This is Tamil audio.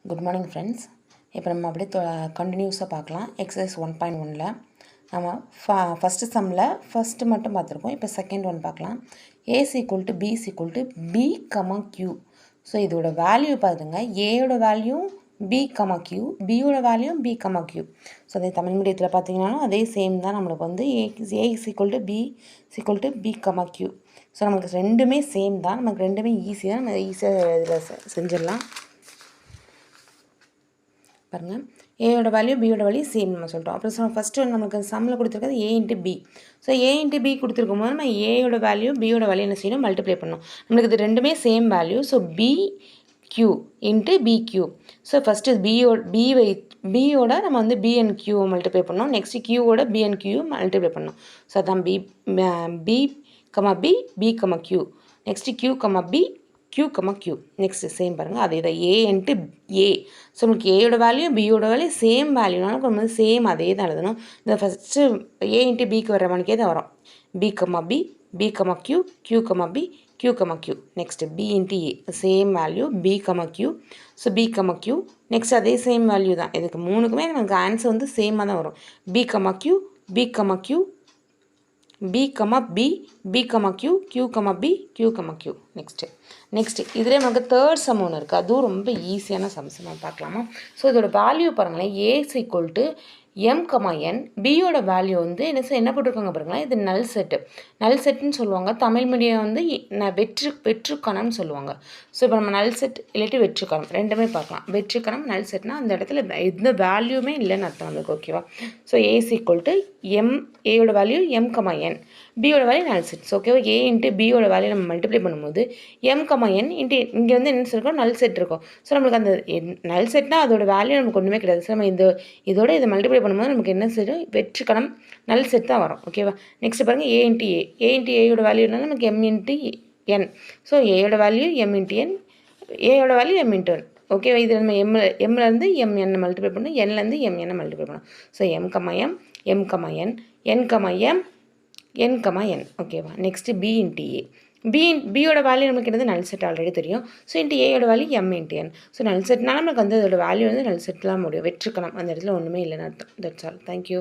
Good morning friends. இப்போ நம்ம அப்படியே கண்டினியூஸாக பார்க்கலாம். எக்ஸசைஸ் 1.1ல் நம்ம ஃபஸ்ட்டு சம்மில் ஃபஸ்ட்டு மட்டும் பார்த்துருக்கோம். இப்போ செகண்ட் ஒன் பார்க்கலாம். A's equal to B equal to P comma Q. So இதோட வேல்யூ பாருங்க, ஏயோட வேல்யூ பி கமா கியூ, பியோட value P comma Q. So அதே தமிழ் மீடியத்தில் பார்த்தீங்கன்னாலும் அதே சேம் தான். நம்மளுக்கு வந்து A equal to P comma Q. So நமக்கு ரெண்டுமே சேம் தான். நமக்கு ரெண்டுமே ஈஸியாக நம்ம ஈஸியாக இதில் செஞ்சிடலாம். பாருங்கள், ஏயோட வேல்யூ பியோட வேல்யூ சேம் நம்ம சொல்லிட்டோம். அப்புறம் ஃபஸ்ட்டு நமக்கு சம்மில் கொடுத்துருக்கிறது A into B. So A into B கொடுத்துருக்கும் போது நம்ம ஏயோட வேல்யூ பியோட வேல்யூ என்ன செய்யணும், மல்டிப்ளை பண்ணணும். நம்மளுக்கு இது ரெண்டுமே same value. So P Q into P Q. So first பியோட நம்ம வந்து பி அண்ட் கியூவை மல்டிப்ளை பண்ணோம். நெக்ஸ்ட்டு கியூவோட பி அண்ட் கியூ மல்டிப்ளை பண்ணோம். ஸோ அதான் P comma P comma Q. Next Q comma P, Q comma Q. Next same பாருங்கள், அதே தான் ஏ இன்ட்டு ஏ. ஸோ நமக்கு ஏயோட வேல்யூ பியோட வேல்யூ சேம் வேல்யூனால நம்ம வந்து சேம் அதே தான் எழுதணும். இந்த ஃபஸ்ட்டு ஏ இன்ட்டு பிக்கு வர மணிக்கே தான் வரும். P comma Q, Q comma P, Q comma Q. Next B into A same value P comma Q. So P comma Q. Next அதே சேம் வேல்யூ தான். இதுக்கு மூணுக்குமே நமக்கு ஆன்சர் வந்து சேமாக தான் வரும். P comma Q, P comma Q, P comma P comma Q, Q comma P, Q comma Q. Next இதில் நமக்கு தேர்ட் சம் ஒன்று இருக்குது. அதுவும் ரொம்ப ஈஸியான சம்ஸ் நம்ம பார்க்கலாமா. ஸோ இதோட வேல்யூ பாருங்களேன், A's equal to M comma N. பியோட வேல்யூ வந்து என்ன போட்டிருக்காங்க பாருங்களேன், இது நல் செட்டுன்னு சொல்லுவாங்க. தமிழ் மீடியம் வந்து வெற்றுக்கணம்னு சொல்லுவாங்க. ஸோ இப்போ நம்ம நல் செட் இல்லாட்டி வெற்றுக்கணம் ரெண்டுமே பார்க்கலாம். வெற்றுக்கணம் நல் செட்னா அந்த இடத்துல எந்த வேல்யூமே இல்லைன்னு அர்த்தம் நம்மளுக்கு. ஓகேவா. So A's equal to M, ஏயோட வேல்யூ எம் கமா என், பியோட வேல்யூ நல் செட்ஸ். ஓகேவா. ஏ இன்ட்டு பியோட வேல்யூ நம்ம மல்டிப்ளை பண்ணும்போது எம் கமா என் இன்ட்டு இங்கே வந்து என்ன இருக்கும், நல் செட் இருக்கும். ஸோ நம்மளுக்கு அந்த நல் செட்னா அதோட வேல்யூ நமக்கு ஒன்றுமே கிடையாது. ஸோ நம்ம இதோட இதை மல்டிப்ளை பண்ணும்போது நமக்கு என்ன செய்யும், வெற்றுக்கணம் நல் செட் தான் வரும். ஓகேவா. நெக்ஸ்ட் பாருங்கள், ஏ இன்ட்டு ஏயோட வேல்யூ என்ன, நமக்கு எம் இன்ட்டு என். ஸோ ஏயோட வேல்யூ எம் இன்ட்டு என், ஏயோட வேல்யூ எம் இன்ட்டு என். ஓகேவா. இது நம்ம எம்லேருந்து என் மல்டிப்ளை பண்ணணும், என்லேருந்து என் மல்டிப்ளை பண்ணணும். So M comma N, N comma N. ஓகேவா. Next B into A. பியோட வேல்யூ நமக்கு என்னது, நல் செட் ஆல்ரெடி தெரியும். ஸோ இன்ட்டு ஏயோட value M into N. So null செட்னால நமக்கு வந்து அதோட வேல்யூ வந்து நல் செட்லாம் முடியும். வெற்றுக்கணம் அந்த இடத்துல ஒன்றுமே இல்லைன்னு அர்த்தம். That's all. தேங்க்யூ.